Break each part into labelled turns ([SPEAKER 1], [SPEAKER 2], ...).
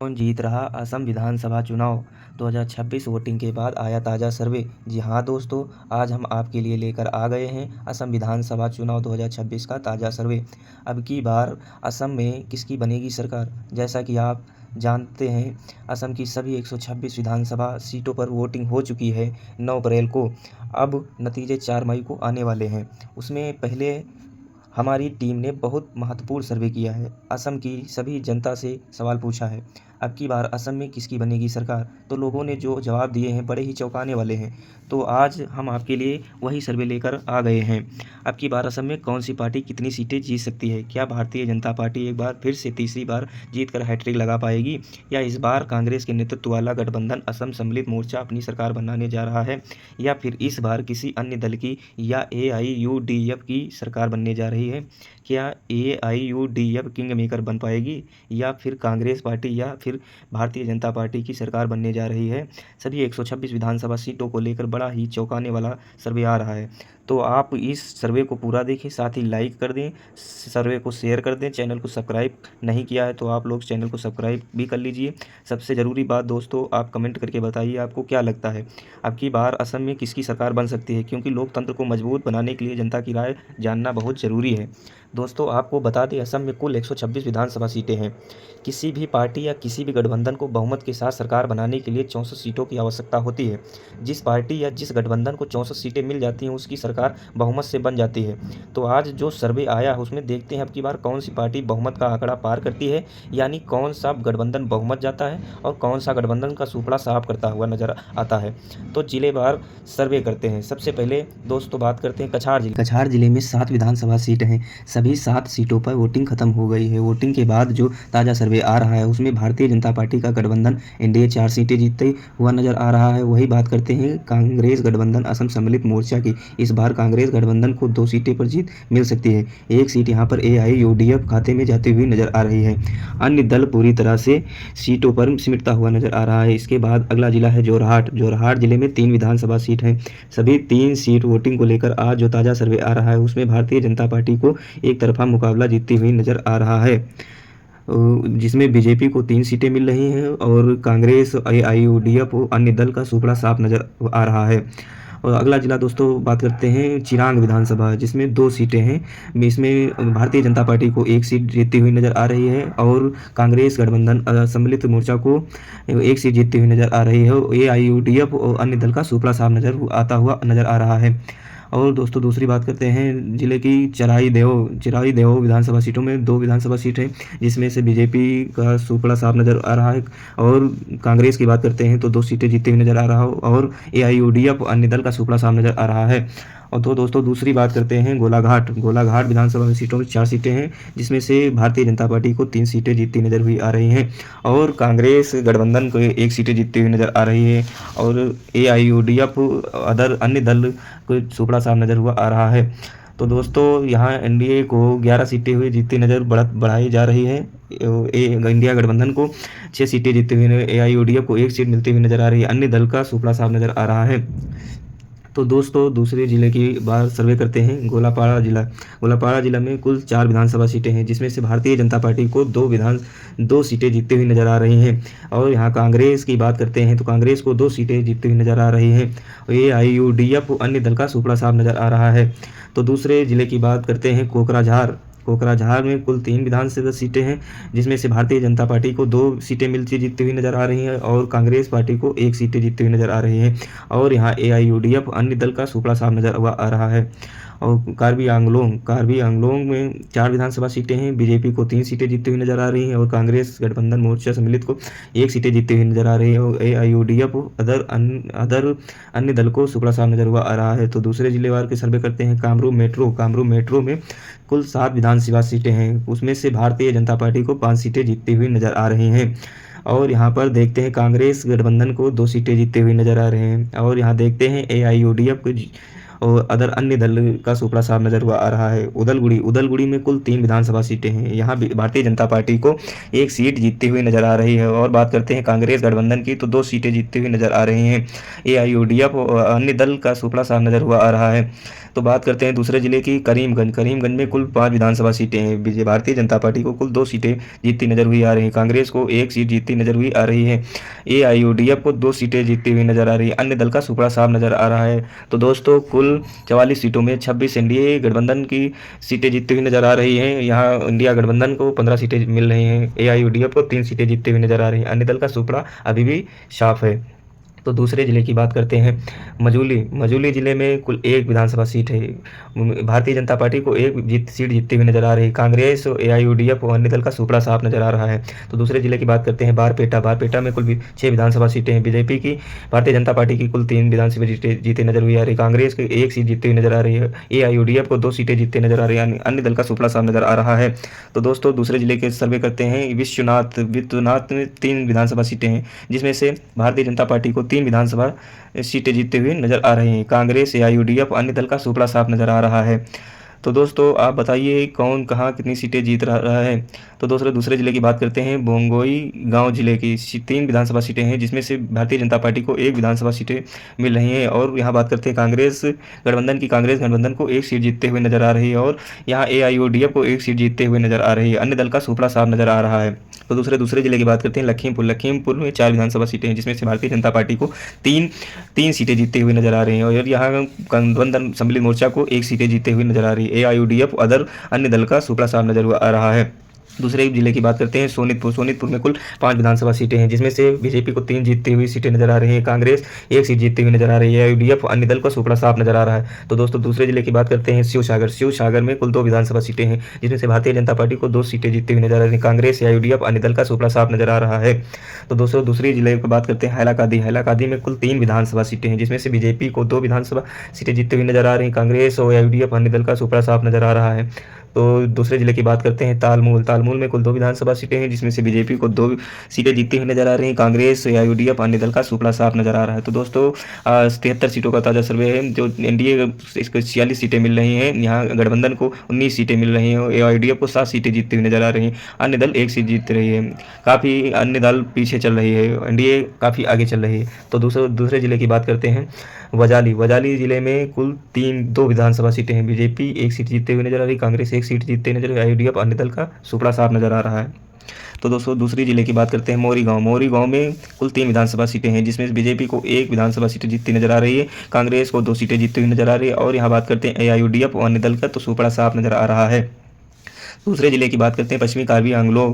[SPEAKER 1] कौन जीत रहा असम विधानसभा चुनाव 2026 वोटिंग के बाद आया ताज़ा सर्वे। जी हाँ दोस्तों, आज हम आपके लिए लेकर आ गए हैं असम विधानसभा चुनाव 2026 का ताज़ा सर्वे। अब की बार असम में किसकी बनेगी सरकार। जैसा कि आप जानते हैं, असम की सभी 126 विधानसभा सीटों पर वोटिंग हो चुकी है 9 अप्रैल को। अब नतीजे 4 मई को आने वाले हैं। उसमें पहले हमारी टीम ने बहुत महत्वपूर्ण सर्वे किया है, असम की सभी जनता से सवाल पूछा है अब की बार असम में किसकी बनेगी सरकार। तो लोगों ने जो जवाब दिए हैं बड़े ही चौंकाने वाले हैं। तो आज हम आपके लिए वही सर्वे लेकर आ गए हैं। अब की बार असम में कौन सी पार्टी कितनी सीटें जीत सकती है। क्या भारतीय जनता पार्टी एक बार फिर से तीसरी बार जीत कर हैट्रिक लगा पाएगी, या इस बार कांग्रेस के नेतृत्व वाला गठबंधन असम सम्मिलित मोर्चा अपनी सरकार बनाने जा रहा है, या फिर इस बार किसी अन्य दल की या AIUDF की सरकार बनने जा रही है। क्या AIUDF किंग मेकर बन पाएगी, या फिर कांग्रेस पार्टी या फिर भारतीय जनता पार्टी की सरकार बनने जा रही है। सभी 126 विधानसभा सीटों को लेकर बड़ा ही चौंकाने वाला सर्वे आ रहा है। तो आप इस सर्वे को पूरा देखें, साथ ही लाइक कर दें, सर्वे को शेयर कर दें। चैनल को सब्सक्राइब नहीं किया है तो आप लोग चैनल को सब्सक्राइब भी कर लीजिए। सबसे ज़रूरी बात दोस्तों, आप कमेंट करके बताइए आपको क्या लगता है अब की बार असम में किसकी सरकार बन सकती है, क्योंकि लोकतंत्र को मजबूत बनाने के लिए जनता की राय जानना बहुत ज़रूरी है। दोस्तों आपको बता दें, असम में कुल 126 विधानसभा सीटें हैं। किसी भी पार्टी या किसी भी गठबंधन को बहुमत के साथ सरकार बनाने के लिए 64 सीटों की आवश्यकता होती है। जिस पार्टी या जिस गठबंधन को 64 सीटें मिल जाती हैं उसकी सरकार बहुमत से बन जाती है। तो आज जो सर्वे आया है उसमें देखते हैं अब की बार कौन सी पार्टी बहुमत का आंकड़ा पार करती है, यानी कौन सा गठबंधन बहुमत जाता है और कौन सा गठबंधन का सुपड़ा साफ करता हुआ नजर आता है। तो जिलेवार सर्वे करते हैं। सबसे पहले दोस्तों बात करते हैं कछार जिले में 7 विधानसभा सीटें हैं। सभी 7 सीटों पर वोटिंग खत्म हो गई है। वोटिंग के बाद जो ताज़ा सर्वे आ रहा है उसमें भारतीय जनता पार्टी का गठबंधन NDA 4 सीटें जीतते हुआ नजर आ रहा है। वही बात करते हैं कांग्रेस गठबंधन असम सम्मिलित मोर्चा की। इस बार कांग्रेस गठबंधन को 2 सीटें पर जीत मिल सकती है। एक सीट यहाँ पर AIUDF खाते में जाती हुई नजर आ रही है। अन्य दल पूरी तरह से सीटों पर सिमटता हुआ नजर आ रहा है। इसके बाद अगला जिला है जोरहाट जिले में 3 विधानसभा सीट हैं। सभी 3 सीट वोटिंग को लेकर आज जो ताज़ा सर्वे आ रहा है उसमें भारतीय जनता पार्टी को एक तरफा मुकाबला जीतती हुई नजर आ रहा है, जिसमें बीजेपी को 3 सीटें मिल रही हैं और कांग्रेस AIUDF अन्य दल का सुपड़ा साफ नजर आ रहा है। और अगला जिला दोस्तों बात करते हैं चिरांग विधानसभा, जिसमें 2 सीटें हैं। इसमें भारतीय जनता पार्टी को 1 सीट जीतती हुई नजर आ रही है और कांग्रेस गठबंधन सम्मिलित मोर्चा को 1 सीट जीतती हुई नजर आ रही है। AIUDF और अन्य दल का सुपड़ा साफ नजर आ रहा है। और दोस्तों दूसरी बात करते हैं जिले की चिराई देव विधानसभा सीटों में 2 विधानसभा सीट हैं, जिसमें से बीजेपी का सुपड़ा साफ नज़र आ रहा है। और कांग्रेस की बात करते हैं तो 2 सीटें जीतते हुए नज़र आ रहा हो और AIUDF अन्य दल का सुपड़ा साफ नज़र आ रहा है। और तो दोस्तों दूसरी बात करते हैं गोलाघाट विधानसभा सीटों में 4 सीटें हैं, जिसमें से भारतीय जनता पार्टी को 3 सीटें जीतती नजर हुई आ रही हैं और कांग्रेस गठबंधन को 1 सीटें जीतती हुई नजर आ रही है और AIUDF अदर अन्य दल को सुपड़ा साफ नजर हुआ आ रहा है। तो दोस्तों यहाँ NDA को 11 सीटें हुई जीतती नज़र बढ़ाई जा रही है। इंडिया गठबंधन को 6 सीटें जीतते हुए, AIUDF को 1 सीट मिलती हुई नजर आ रही है, अन्य दल का सुपड़ा साफ नजर आ रहा है। तो दोस्तों दूसरे जिले की बार सर्वे करते हैं गोलापाड़ा जिला में कुल 4 विधानसभा सीटें हैं, जिसमें से भारतीय जनता पार्टी को 2 सीटें जीतती हुई नजर आ रही हैं। और यहाँ कांग्रेस की बात करते हैं तो कांग्रेस को 2 सीटें जीतती हुई नजर आ रही हैं। AIUDF अन्य दल का सुपड़ा साफ नजर आ रहा है। तो दूसरे जिले की बात करते हैं कोकराझार में कुल 3 विधानसभा सीटें हैं, जिसमें से भारतीय जनता पार्टी को 2 सीटें मिलती जीतती हुई नजर आ रही हैं और कांग्रेस पार्टी को 1 सीटें जीतती हुई नजर आ रही हैं। और यहाँ AIUDF अन्य दल का सुपड़ा साफ नजर आ रहा है। और कार्बी आंगलोंग में 4 विधानसभा सीटें हैं, बीजेपी को 3 सीटें जीतती हुई नजर आ रही हैं और कांग्रेस गठबंधन मोर्चा सम्मिलित को 1 सीटें जीतती हुई नजर आ रही है और AIUDF अदर अन्य दल को सुपड़ा साफ नजर हुआ आ रहा है। तो दूसरे जिलेवार के सर्वे करते हैं कामरूप मेट्रो में कुल 7 विधानसभा सीटें हैं, उसमें से भारतीय जनता पार्टी को 5 सीटें जीतती हुई नजर आ रही हैं। और यहाँ पर देखते हैं कांग्रेस गठबंधन को 2 सीटें जीतते हुए नजर आ रहे हैं। और यहाँ देखते हैं AIUDF और अदर अन्य दल का सुपड़ा साफ नजर हुआ आ रहा है। उदलगुड़ी में कुल 3 विधानसभा सीटें हैं। यहाँ भारतीय जनता पार्टी को 1 सीट जीतती हुई नजर आ रही है। और बात करते हैं कांग्रेस गठबंधन की, तो 2 सीटें जीतती हुई नजर आ रही हैं। AIUDF और अन्य दल का सुपड़ा साफ नजर हुआ आ रहा है। तो बात करते हैं दूसरे जिले की, करीमगंज में कुल 5 विधानसभा सीटें हैं। भारतीय जनता पार्टी को कुल 2 सीटें जीतती नजर हुई आ रही है। कांग्रेस को 1 सीट जीतती नजर हुई आ रही है। AIUDF को 2 सीटें जीतती हुई नजर आ रही है। अन्य दल का सुपड़ा साफ नजर आ रहा है। तो दोस्तों कुल 44 सीटों में 26 NDA गठबंधन की सीटें जीतती हुई नजर आ रही हैं। यहाँ इंडिया गठबंधन को 15 सीटें मिल रही हैं। AIUDF को 3 सीटें जीतती हुई नजर आ रही हैं। अन्य दल का सुपड़ा अभी भी साफ है। तो दूसरे जिले की बात करते हैं, मजूली जिले में कुल 1 विधानसभा सीट है। भारतीय जनता पार्टी को 1 सीट जीतती हुई नजर आ रही है। कांग्रेस, AIUDF और अन्य दल का सुपड़ा साफ नजर आ रहा है। तो दूसरे जिले की बात करते हैं, बारपेटा में कुल 6 विधानसभा सीटें हैं। बीजेपी की, भारतीय जनता पार्टी की कुल 3 विधानसभा सीटें जीते नजर हुई आ रही है। कांग्रेस की 1 सीट जीतती हुई नजर आ रही है। AIUDF को 2 सीटें जीतते नजर आ रही है। अन्य दल का सुपड़ा साफ नजर आ रहा है। तो दोस्तों दूसरे जिले के सर्वे करते हैं, विश्वनाथ में 3 विधानसभा सीटें हैं, जिसमें से भारतीय जनता पार्टी को 3 विधानसभा सीटें जीतते हुए नजर आ रही हैं। कांग्रेस, AIUDF अन्य दल का सुपड़ा साफ नजर आ रहा है। तो दोस्तों आप बताइए कौन कहाँ कितनी सीटें जीत रहा है। तो दोस्तों दूसरे जिले की बात करते हैं, बोंगोई गांव जिले की 3 विधानसभा सीटें हैं, जिसमें से भारतीय जनता पार्टी को 1 विधानसभा सीटें मिल रही हैं। और यहाँ बात करते हैं कांग्रेस गठबंधन को 1 सीट जीतते हुए नजर आ रही है। और यहाँ AIUDF को 1 सीट जीतते हुए नजर आ रही है। अन्य दल का सुपड़ा साफ नजर आ रहा है। तो दूसरे जिले की बात करते हैं, लखीमपुर में 4 विधानसभा सीटें हैं, जिसमें से भारतीय जनता पार्टी को तीन सीटें जीतते हुए नजर आ रही हैं। और यहाँ गठबंधन सम्मिलित मोर्चा को 1 सीटें जीतते हुए नजर आ रही है। AIUDF अदर अन्य दल का सुपड़ा साफ नजर आ रहा है। दूसरे जिले की बात करते हैं, सोनितपुर में कुल 5 विधानसभा सीटें हैं, जिसमें से बीजेपी को 3 जीतती हुई सीटें नजर आ रही है। कांग्रेस 1 सीट जीतती हुई नजर आ रही है। AIUDF अन्य दल का सुपड़ा साफ नजर आ रहा है। तो दोस्तों दूसरे जिले की बात करते हैं, शिवसागर में कुल 2 विधानसभा सीटें हैं, जिसमें से भारतीय जनता पार्टी को 2 सीटें जीतती हुई नजर आ रही है। कांग्रेस, AIUDF अन्य दल का सुपड़ा साफ नजर आ रहा है। तो दोस्तों दूसरी जिले की बात करते हैं, हैलाकादी में कुल 3 विधानसभा सीटें हैं, जिसमें से बीजेपी को 2 विधानसभा सीटें जीतती हुई नजर आ रही है। कांग्रेस और AIUDF अन्य दल का सुपड़ा साफ नजर आ रहा है। तो दूसरे जिले की बात करते हैं, तालमूल में कुल 2 विधानसभा सीटें हैं, जिसमें से बीजेपी को 2 सीटें जीतती हुई नजर आ रही हैं। कांग्रेस, AIUDF अन्य दल का सुपड़ा साफ नजर आ रहा है। तो दोस्तों 73 सीटों का ताज़ा सर्वे है। जो NDA इसको 46 सीटें मिल रही हैं, यहाँ गठबंधन को 19 सीटें मिल रही हैं। AIUDF को 7 सीटें जीतती हुई नजर आ रही हैं। अन्य दल 1 सीट जीत रही है। काफ़ी अन्य दल पीछे चल रही है, NDA काफ़ी आगे चल रही है। तो दूसरे जिले की बात करते हैं, वजाली जिले में कुल 2 विधानसभा सीटें हैं। बीजेपी 1 सीट जीतते हुए नजर आ रही है। कांग्रेस 1 सीट जीतते नजर आ रही है। AIUDF अन्य दल का सुपड़ा साफ नजर आ रहा है। तो दोस्तों दूसरी जिले की बात करते हैं, मोरी गांव में कुल 3 विधानसभा सीटें हैं, जिसमें बीजेपी को 1 विधानसभा सीटें जीतती नजर आ रही है। कांग्रेस को 2 सीटें जीतती हुई नजर आ रही है। और यहाँ बात करते हैं AIUDF अन्य दल का, तो सुपड़ा साफ नजर आ रहा है। दूसरे जिले की बात करते हैं, पश्चिमी कार्बी आंग्लों,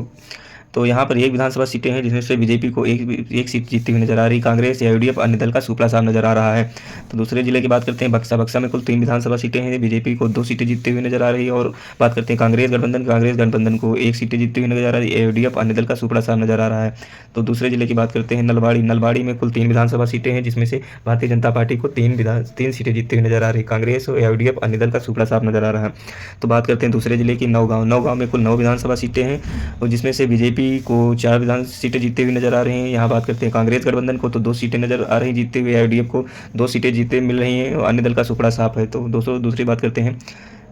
[SPEAKER 1] तो यहाँ पर 1 विधानसभा सीटें हैं, जिसमें से बीजेपी को एक सीट जीतती हुई नजर आ रही है। कांग्रेस, AIUDF अन्य दल का सुपड़ा साफ नजर आ रहा है। तो दूसरे जिले की बात करते हैं, बक्सा में कुल 3 विधानसभा सीटें हैं, बीजेपी को 2 सीटें जीतती हुई नजर आ रही है। और बात करते हैं कांग्रेस गठबंधन को 1 सीटें जीतती हुई नजर आ रही है। AIUDF अन्य दल का सुपड़ा साफ नजर आ रहा है। तो दूसरे जिले की बात करते हैं, नलबाड़ी में कुल 3 विधानसभा सीटें हैं, जिसमें से भारतीय जनता पार्टी को 3 सीटें जीतती हुई नजर आ रही है। कांग्रेस और AIUDF अन्य दल का सुपड़ा साफ नजर आ रहा है। तो बात करते हैं दूसरे जिले की, नौगांव में कुल 9 विधानसभा सीटें हैं, और जिसमें से बीजेपी को 4 विधान सीटें जीतते हुए नजर आ रही हैं। यहाँ बात करते हैं कांग्रेस गठबंधन को, तो 2 सीटें नजर आ रही जीतते हुए। AIUDF को 2 सीटें जीते मिल रही हैं, और अन्य दल का सुपड़ा साफ है। तो दोस्तों दूसरी बात करते हैं,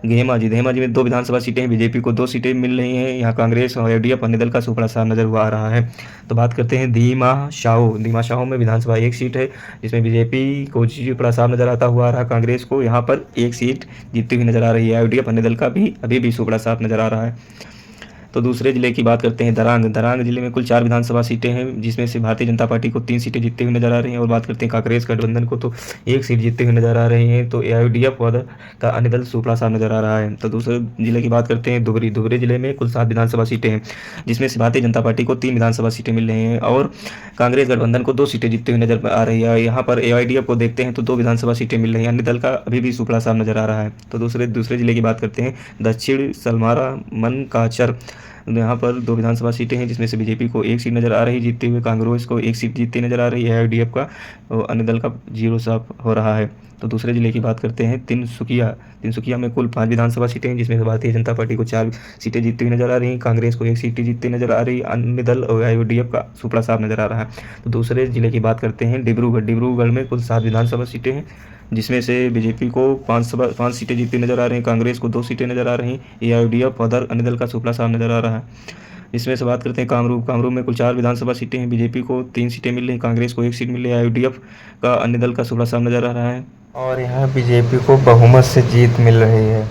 [SPEAKER 1] धेमाजी में 2 विधानसभा सीटें हैं, बीजेपी को 2 सीटें मिल रही हैं। यहाँ कांग्रेस और AIUDF अन्य दल का सुपड़ा साफ नजर हुआ आ रहा है। तो बात करते हैं दीमा शाहो में विधानसभा 1 सीट है, जिसमें बीजेपी को सुपड़ा साफ नजर आता हुआ आ रहा है। कांग्रेस को यहाँ पर 1 सीट जीतती हुई नजर आ रही है। AIUDF अन्य दल का भी अभी भी सुपड़ा साफ नजर आ रहा है। तो दूसरे जिले की बात करते हैं, दरांग जिले में कुल 4 विधानसभा सीटें हैं, जिसमें से भारतीय जनता पार्टी को 3 सीटें जीतती हुई नजर आ रही हैं। और बात करते हैं कांग्रेस गठबंधन को, तो 1 सीट जीतती हुई नजर आ रही हैं। तो AIUDF का अन्य दल सुपड़ा साफ नजर आ रहा है। तो दूसरे जिले की बात करते हैं, धुबरी जिले में कुल 7 विधानसभा सीटें हैं, जिसमें से भारतीय जनता पार्टी को 3 विधानसभा सीटें मिल रही हैं। और कांग्रेस गठबंधन को 2 सीटें जीतती हुई नजर आ रही है। यहाँ पर AIUDF को देखते हैं तो 2 विधानसभा सीटें मिल रही हैं। अन्य दल का अभी भी सुपड़ा साफ नजर आ रहा है। तो दूसरे जिले की बात करते हैं, दक्षिण सलमारा मनकाचर, यहाँ पर 2 विधानसभा सीटें हैं, जिसमें से बीजेपी को 1 सीट नजर आ रही जीतते हुए। कांग्रेस को 1 सीट जीतती नजर आ रही है। AIUDF का अन्य दल का 0 साफ हो रहा है। तो दूसरे जिले की बात करते हैं तिनसुकिया में कुल 5 विधानसभा सीटें हैं, जिसमें से भारतीय जनता पार्टी को 4 सीटें जीतती हुई नजर आ रही, कांग्रेस को 1 सीट जीतती नजर आ रही, अन्य दल और IUDF का सुपड़ा साफ नजर आ रहा है। तो दूसरे जिले की बात करते हैं डिब्रूगढ़ में कुल 7 विधानसभा सीटें हैं, जिसमें से बीजेपी को 5 सीटें जीतती नजर आ रही, कांग्रेस को 2 सीटें नजर आ रही, AIUDF और अन्य दल का सुपड़ा साफ नजर आ रहा है। इसमें से बात करते हैं कामरूप में कुल 4 विधानसभा सीटें हैं, बीजेपी को 3 सीटें मिल रही, कांग्रेस को 1 सीट मिल रही, IUDF का अन्य दल का सुपड़ा साफ नजर आ रहा है और यहाँ बीजेपी को बहुमत से जीत मिल रही है।